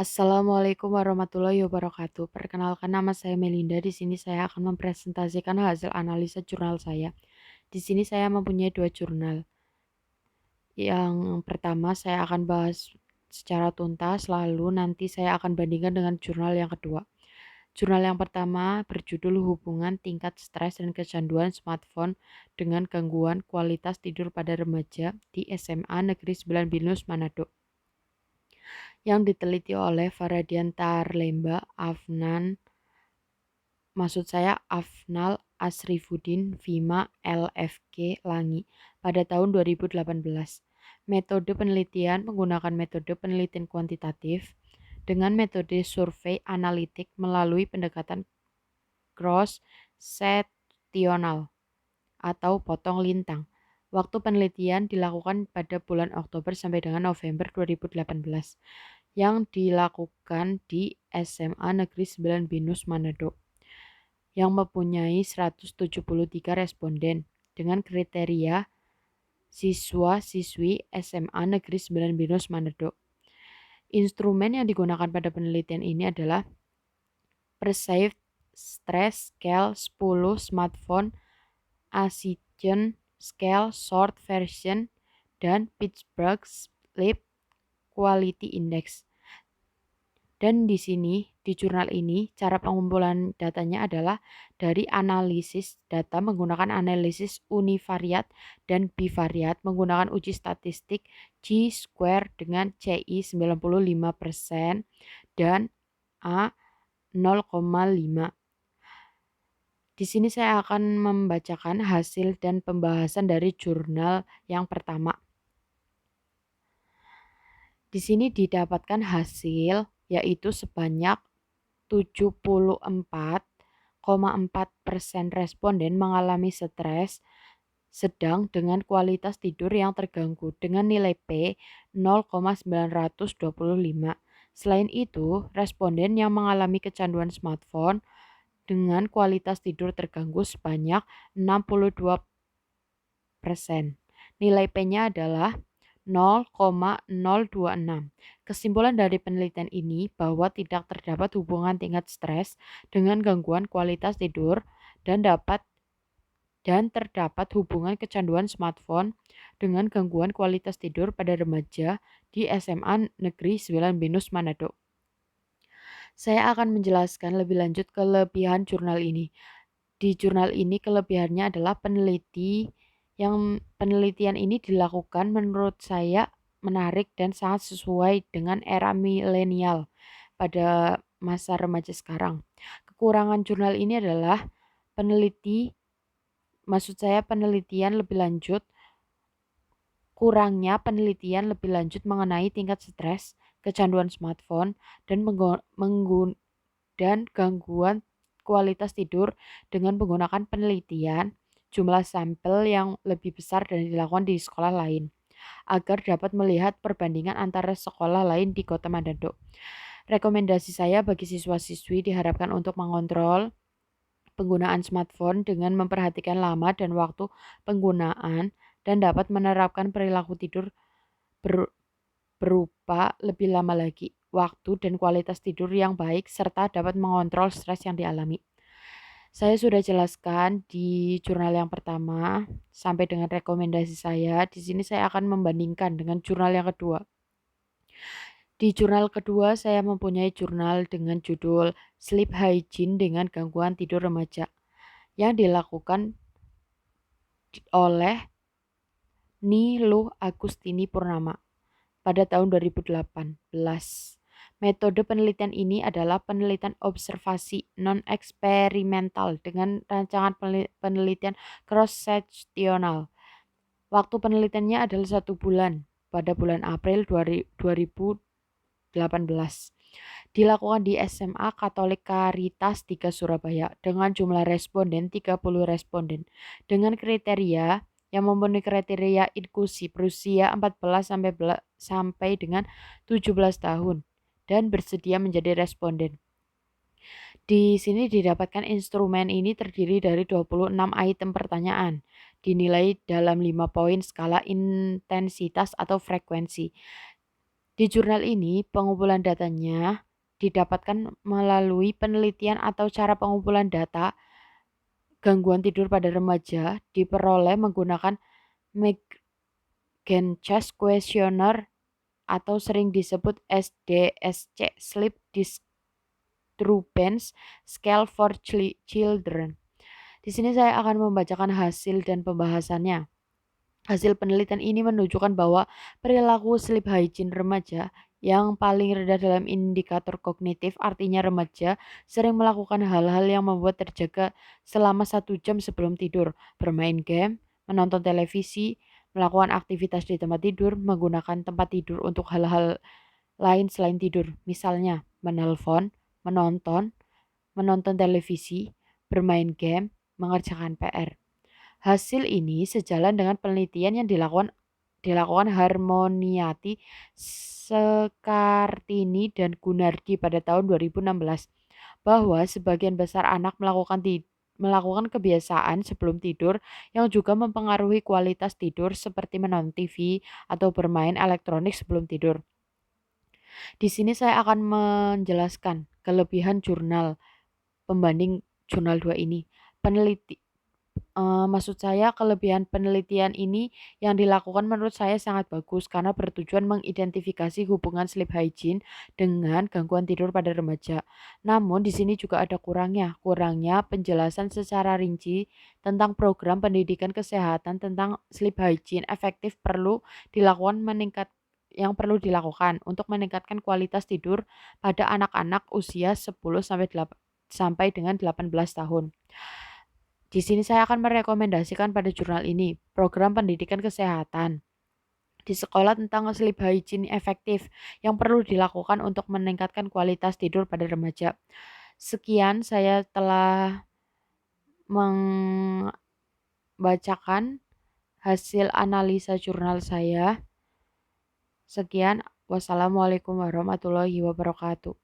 Assalamualaikum warahmatullahi wabarakatuh. Perkenalkan nama saya Melinda. Di sini saya akan mempresentasikan hasil analisa jurnal saya. Di sini saya mempunyai dua jurnal. Yang pertama saya akan bahas secara tuntas, lalu nanti saya akan bandingkan dengan jurnal yang kedua. Jurnal yang pertama berjudul Hubungan Tingkat Stres dan Kecanduan Smartphone dengan Gangguan Kualitas Tidur pada Remaja di SMA Negeri 9 Binus, Manado, yang diteliti oleh Faradian Tarlemba, Afnal Asrifuddin, Vima LFG Langi pada tahun 2018. Metode penelitian menggunakan metode penelitian kuantitatif dengan metode survei analitik melalui pendekatan cross-sectional atau potong lintang. Waktu penelitian dilakukan pada bulan Oktober sampai dengan November 2018 yang dilakukan di SMA Negeri 9 Binus, Manado, yang mempunyai 173 responden dengan kriteria siswa-siswi SMA Negeri 9 Binus, Manado. Instrumen yang digunakan pada penelitian ini adalah Perceived Stress Scale 10 Smartphone Assign Scale Short Version dan Pittsburgh Sleep Quality Index. Dan di sini, di jurnal ini, cara pengumpulan datanya adalah dari analisis data menggunakan analisis univariat dan bivariat menggunakan uji statistik G-square dengan CI 95% dan A 0,5. Di sini saya akan membacakan hasil dan pembahasan dari jurnal yang pertama. Di sini didapatkan hasil yaitu sebanyak 74,4% responden mengalami stres sedang dengan kualitas tidur yang terganggu dengan nilai P 0,925. Selain itu, responden yang mengalami kecanduan smartphone dengan kualitas tidur terganggu sebanyak 62%. Nilai P-nya adalah 0,026. Kesimpulan dari penelitian ini bahwa tidak terdapat hubungan tingkat stres dengan gangguan kualitas tidur dan terdapat hubungan kecanduan smartphone dengan gangguan kualitas tidur pada remaja di SMA Negeri 9 Binus, Manado. Saya akan menjelaskan lebih lanjut kelebihan jurnal ini. Di jurnal ini kelebihannya adalah penelitian ini dilakukan menurut saya menarik dan sangat sesuai dengan era milenial pada masa remaja sekarang. Kekurangan jurnal ini adalah penelitian lebih lanjut, kurangnya penelitian lebih lanjut mengenai tingkat stres, kecanduan smartphone, dan gangguan kualitas tidur dengan menggunakan penelitian jumlah sampel yang lebih besar dan dilakukan di sekolah lain agar dapat melihat perbandingan antara sekolah lain di Kota Manado. Rekomendasi saya bagi siswa-siswi diharapkan untuk mengontrol penggunaan smartphone dengan memperhatikan lama dan waktu penggunaan dan dapat menerapkan perilaku tidur berupa lebih lama lagi waktu dan kualitas tidur yang baik serta dapat mengontrol stres yang dialami. Saya sudah jelaskan di jurnal yang pertama sampai dengan rekomendasi saya. Di sini saya akan membandingkan dengan jurnal yang kedua. Di jurnal kedua saya mempunyai jurnal dengan judul Sleep Hygiene dengan Gangguan Tidur Remaja yang dilakukan oleh Niluh Agustini Purnama pada tahun 2018. Metode penelitian ini adalah penelitian observasi non-eksperimental dengan rancangan penelitian cross-sectional. Waktu penelitiannya adalah 1 bulan pada bulan April 2018. Dilakukan di SMA Katolik Karitas 3 Surabaya dengan jumlah responden 30 responden dengan kriteria yang memenuhi kriteria inklusi berusia 14 sampai dengan 17 tahun dan bersedia menjadi responden. Di sini didapatkan instrumen ini terdiri dari 26 item pertanyaan, dinilai dalam 5 poin skala intensitas atau frekuensi. Di jurnal ini, pengumpulan datanya didapatkan melalui penelitian atau cara pengumpulan data gangguan tidur pada remaja diperoleh menggunakan McGen-Chase Questionnaire atau sering disebut SDSC, Sleep Disturbance Scale for Children. Di sini saya akan membacakan hasil dan pembahasannya. Hasil penelitian ini menunjukkan bahwa perilaku sleep hygiene remaja yang paling rendah dalam indikator kognitif, artinya remaja sering melakukan hal-hal yang membuat terjaga selama 1 jam sebelum tidur, bermain game, menonton televisi, melakukan aktivitas di tempat tidur, menggunakan tempat tidur untuk hal-hal lain selain tidur, misalnya menelpon, menonton, menonton televisi, bermain game, mengerjakan PR. Hasil ini sejalan dengan penelitian yang dilakukan Harmoniati, Sekartini, dan Gunardi pada tahun 2016 bahwa sebagian besar anak melakukan kebiasaan sebelum tidur yang juga mempengaruhi kualitas tidur seperti menonton TV atau bermain elektronik sebelum tidur. Di sini saya akan menjelaskan kelebihan jurnal pembanding jurnal 2 ini. Maksud saya kelebihan penelitian ini yang dilakukan menurut saya sangat bagus karena bertujuan mengidentifikasi hubungan sleep hygiene dengan gangguan tidur pada remaja. Namun di sini juga ada kurangnya penjelasan secara rinci tentang program pendidikan kesehatan tentang sleep hygiene efektif yang perlu dilakukan untuk meningkatkan kualitas tidur pada anak-anak usia 10 sampai dengan 18 tahun. Di sini saya akan merekomendasikan pada jurnal ini program pendidikan kesehatan di sekolah tentang sleep hygiene efektif yang perlu dilakukan untuk meningkatkan kualitas tidur pada remaja. Sekian saya telah membacakan hasil analisa jurnal saya. Sekian, wassalamualaikum warahmatullahi wabarakatuh.